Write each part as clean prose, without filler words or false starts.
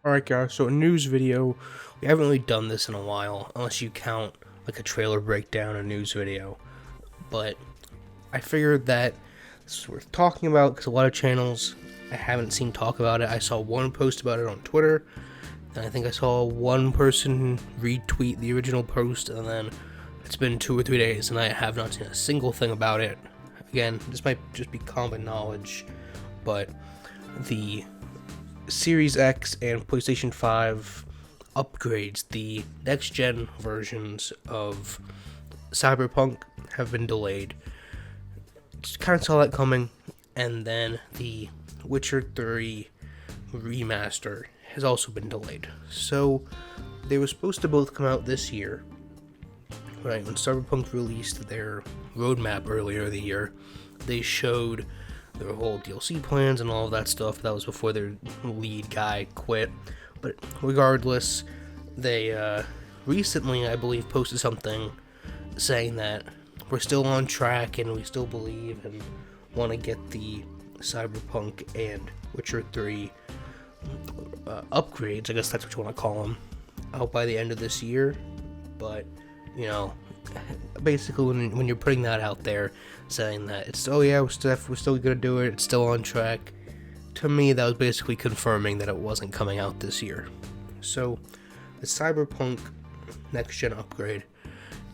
Alright guys, so a news video, we haven't really done this in a while, unless you count like a trailer breakdown, a news video, but I figured that this is worth talking about because a lot of channels I haven't seen talk about it. I saw one post about it on Twitter, and I think I saw one person retweet the original post, and then it's been 2 or 3 days and I have not seen a single thing about it. Again, this might just be common knowledge, but the Series X and PlayStation 5 upgrades, the next-gen versions of Cyberpunk have been delayed. Just kind of saw that coming, and then the Witcher 3 remaster has also been delayed. So they were supposed to both come out this year, right? When Cyberpunk released their roadmap earlier in the year, they showed their whole DLC plans and all of that stuff. That was before their lead guy quit. But regardless, they recently, I believe, posted something saying that we're still on track and we still believe and want to get the Cyberpunk and Witcher 3 upgrades, I guess that's what you want to call them, out by the end of this year. But, you know, basically when you're putting that out there, saying that it's, oh yeah, we're still gonna do it, it's still on track, to me that was basically confirming that it wasn't coming out this year. So the Cyberpunk next gen upgrade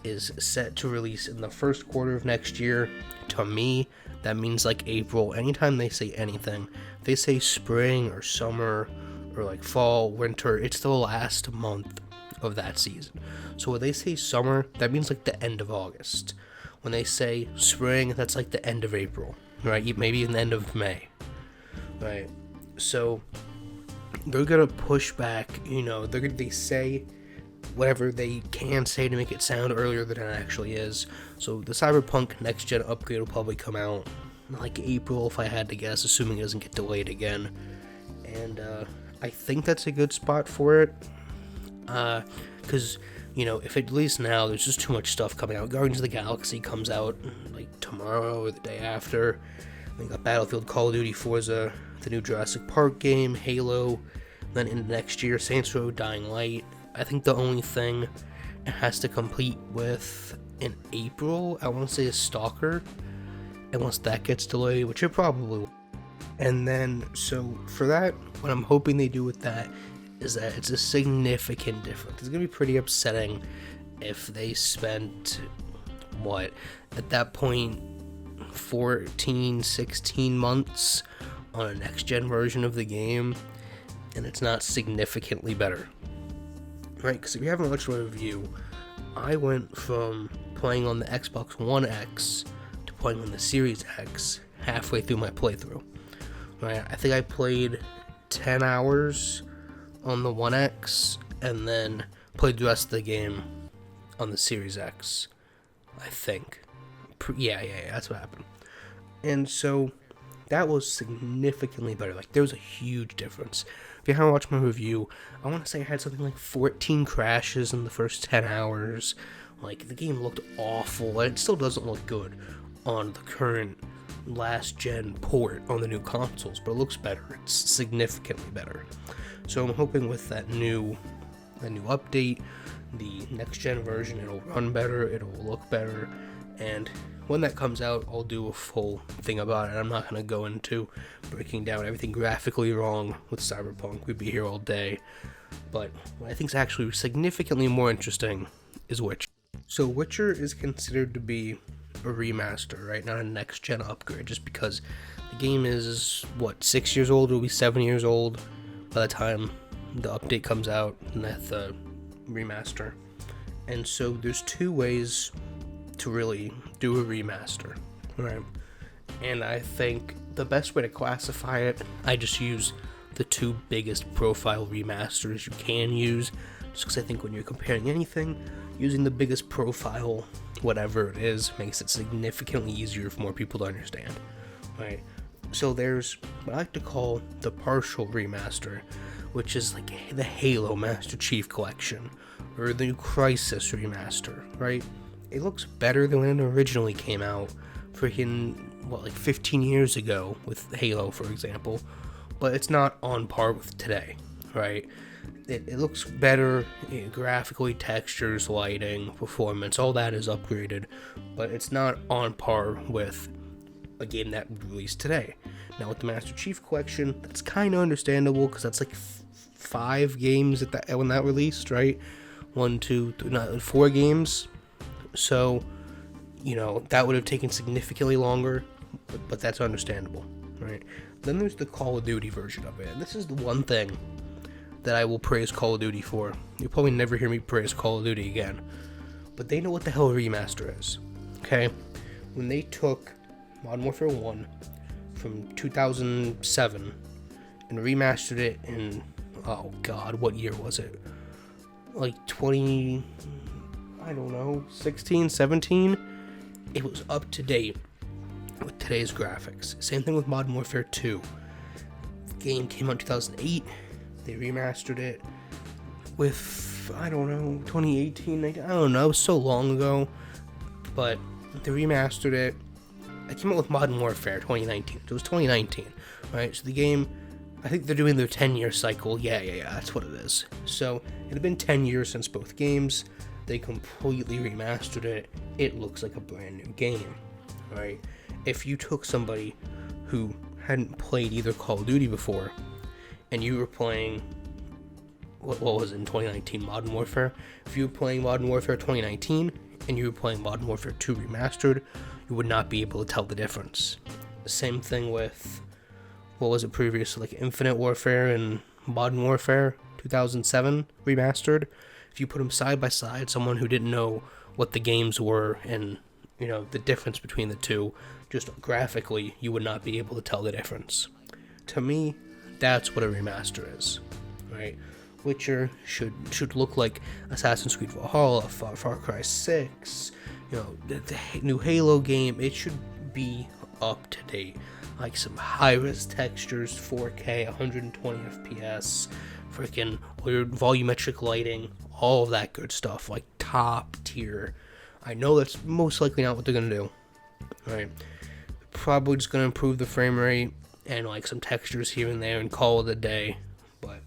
is set to release in the first quarter of next year. To me, that means like April. Anytime they say anything, they say spring or summer or like fall, winter, it's the last month of that season. So when they say summer, that means like the end of August. When they say spring, that's like the end of April, right? Maybe in the end of May, right? So they're gonna push back, you know, they say whatever they can say to make it sound earlier than it actually is. So the Cyberpunk next gen upgrade will probably come out like April, if I had to guess, assuming it doesn't get delayed again. And I think that's a good spot for it, because, you know, if it releases now, there's just too much stuff coming out. Guardians of the Galaxy comes out like tomorrow or the day after. We got Battlefield, Call of Duty, Forza, the new Jurassic Park game, Halo. Then into next year, Saints Row, Dying Light. I think the only thing it has to complete with in April, I want to say, is Stalker. And once that gets delayed, which it probably will. And then, so for that, what I'm hoping they do with that is that it's a significant difference. It's going to be pretty upsetting if they spent, what, at that point, 14, 16 months on a next-gen version of the game, and it's not significantly better. Right? Because if you haven't watched my review, I went from playing on the Xbox One X to playing on the Series X halfway through my playthrough. Right? I think I played 10 hours on the One X, and then played the rest of the game on the Series X, I think. Yeah, that's what happened. And so, that was significantly better. Like, there was a huge difference. If you haven't watched my review, I want to say I had something like 14 crashes in the first 10 hours. Like, the game looked awful, and it still doesn't look good on the current last-gen port on the new consoles, but it looks better. It's significantly better. So I'm hoping with that new update, the next-gen version, it'll run better, it'll look better, and when that comes out, I'll do a full thing about it. I'm not going to go into breaking down everything graphically wrong with Cyberpunk. We'd be here all day. But what I think is actually significantly more interesting is Witcher. So Witcher is considered to be a remaster, right? Not a next-gen upgrade, just because the game is, 6 years old? It'll be 7 years old by the time the update comes out, and that's the remaster. And so there's two ways to really do a remaster, right? And I think the best way to classify it, I just use the two biggest profile remasters you can use, just because I think when you're comparing anything, using the biggest profile, whatever it is, makes it significantly easier for more people to understand, right? So there's what I like to call the partial remaster, which is like the Halo Master Chief Collection, or the new Crisis remaster, right? It looks better than when it originally came out, freaking, 15 years ago with Halo, for example, but it's not on par with today. right? It looks better, graphically, textures, lighting, performance, all that is upgraded, but it's not on par with a game that released today. Now with the Master Chief Collection, that's kind of understandable, because that's like 5 games when that released, right? 1, 2, 3, not 4 games. So, that would have taken significantly longer, but that's understandable, right? Then there's the Call of Duty version of it, and this is the one thing that I will praise Call of Duty for. You'll probably never hear me praise Call of Duty again, but they know what the hell a remaster is, okay? When they took Modern Warfare 1 from 2007 and remastered it in, oh god, what year was it? Like 16, 17? It was up to date with today's graphics. Same thing with Modern Warfare 2. The game came out in 2008. They remastered it with, 2018, I don't know, it was so long ago. But they remastered it. I came out with Modern Warfare 2019. It was 2019, right? So the game, I think they're doing their 10-year cycle. Yeah, that's what it is. So it had been 10 years since both games. They completely remastered it. It looks like a brand new game, right? If you took somebody who hadn't played either Call of Duty before, and you were playing, what was it in 2019, Modern Warfare? If you were playing Modern Warfare 2019, and you were playing Modern Warfare 2 Remastered, you would not be able to tell the difference. Same thing with, what was it previous, like Infinite Warfare and Modern Warfare 2007 Remastered. If you put them side by side, someone who didn't know what the games were and, the difference between the two, just graphically, you would not be able to tell the difference. To me, that's what a remaster is, right? Witcher should look like Assassin's Creed Valhalla, Far Cry 6, the new Halo game. It should be up to date, like some high-res textures, 4K, 120 FPS, freaking weird volumetric lighting, all of that good stuff, like top tier. I know that's most likely not what they're gonna do, right? Probably just gonna improve the frame rate and like some textures here and there and call it a day. But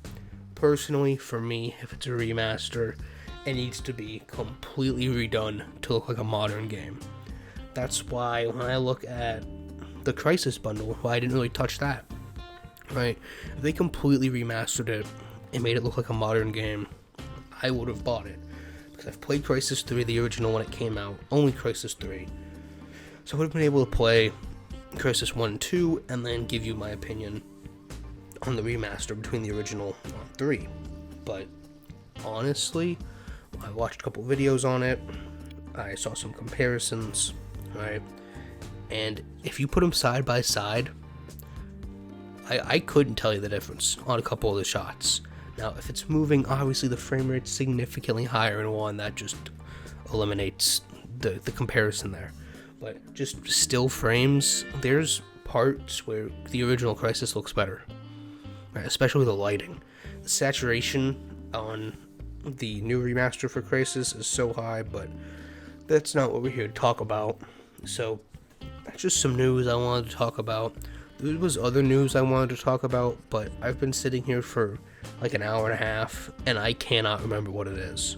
personally, for me, if it's a remaster, it needs to be completely redone to look like a modern game. That's why when I look at the Crisis bundle, well, I didn't really touch that, right? If they completely remastered it and made it look like a modern game, I would have bought it, because I've played Crisis 3, the original, when it came out, only Crisis 3. So I would have been able to play Crisis 1 and 2, and then give you my opinion on the remaster between the original 3. But honestly, I watched a couple videos on it, I saw some comparisons, right? And if you put them side by side, I couldn't tell you the difference on a couple of the shots. Now, if it's moving, obviously the frame rate's significantly higher in one, that just eliminates the comparison there. But just still frames, there's parts where the original Crisis looks better, right? Especially the lighting. The saturation on the new remaster for Crisis is so high, but that's not what we're here to talk about. So that's just some news I wanted to talk about. There was other news I wanted to talk about, but I've been sitting here for like an hour and a half, and I cannot remember what it is.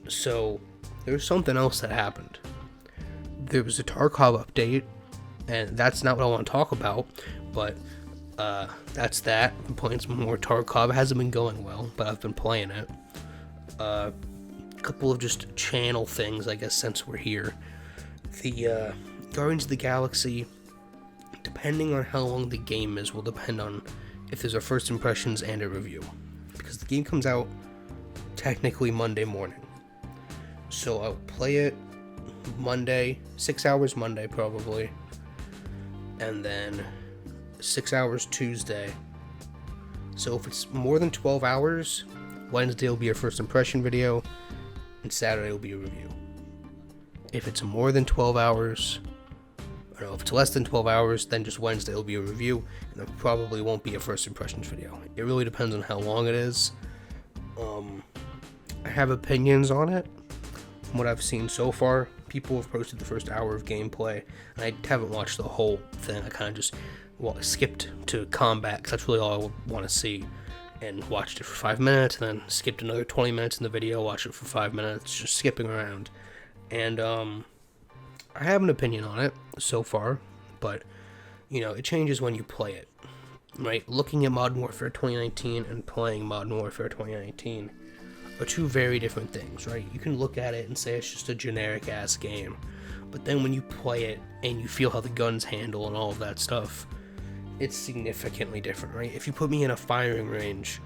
So there's something else that happened. There was a Tarkov update, and that's not what I want to talk about, but that's that. I'm playing some more Tarkov. It hasn't been going well, but I've been playing it. A couple of just channel things, I guess, since we're here. The Guardians of the Galaxy, depending on how long the game is, will depend on if there's a first impressions and a review. Because the game comes out technically Monday morning. So I'll play it Monday, 6 hours Monday probably, and then 6 hours Tuesday. So if it's more than 12 hours, Wednesday will be a first impression video, and Saturday will be a review. If it's more than 12 hours, or no, if it's less than 12 hours, then just Wednesday will be a review, and there probably won't be a first impressions video. It really depends on how long it is. I have opinions on it. From what I've seen so far, people have posted the first hour of gameplay, and I haven't watched the whole thing. I kind of just skipped to combat, because that's really all I want to see. and watched it for 5 minutes, and then skipped another 20 minutes in the video, watched it for 5 minutes, just skipping around. And I have an opinion on it so far, but it changes when you play it, right? Looking at Modern Warfare 2019 and playing Modern Warfare 2019 are two very different things, right? You can look at it and say it's just a generic ass game, but then when you play it and you feel how the guns handle and all of that stuff, it's significantly different, right? If you put me in a firing range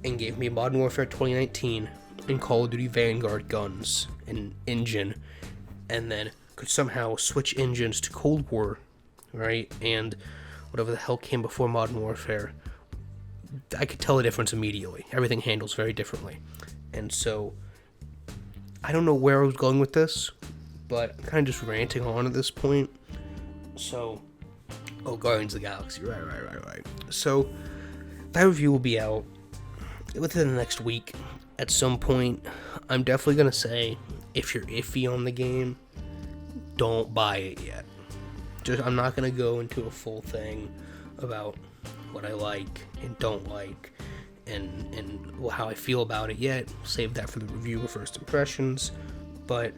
and gave me Modern Warfare 2019 and Call of Duty Vanguard guns and engine, and then could somehow switch engines to Cold War, right, and whatever the hell came before Modern Warfare, I could tell the difference immediately. Everything handles very differently. And so, I don't know where I was going with this, but I'm kind of just ranting on at this point. So, Guardians of the Galaxy, right. So, that review will be out within the next week at some point. I'm definitely going to say, if you're iffy on the game, don't buy it yet. I'm not going to go into a full thing about what I like and don't like and how I feel about it yet. Save that for the review or first impressions. But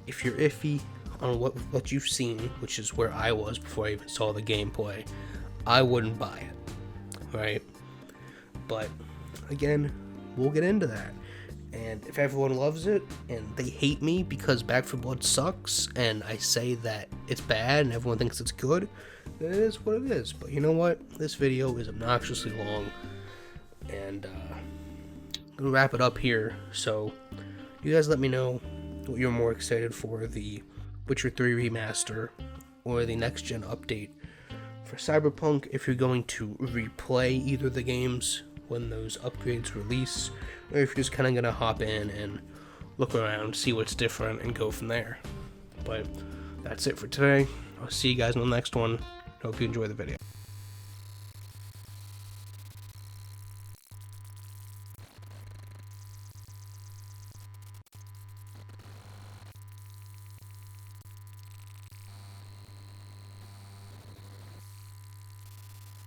if you're iffy on what you've seen, which is where I was before I even saw the gameplay, I wouldn't buy it, right? But again, we'll get into that. And if everyone loves it and they hate me because Back 4 Blood sucks and I say that it's bad and everyone thinks it's good, then it is what it is. But you know what? This video is obnoxiously long, and I'm going to wrap it up here. So you guys let me know what you're more excited for, the Witcher 3 Remaster or the next gen update for Cyberpunk, if you're going to replay either of the games when those upgrades release, or if you're just kind of going to hop in and look around, see what's different, and go from there. But that's it for today. I'll see you guys in the next one. Hope you enjoy the video.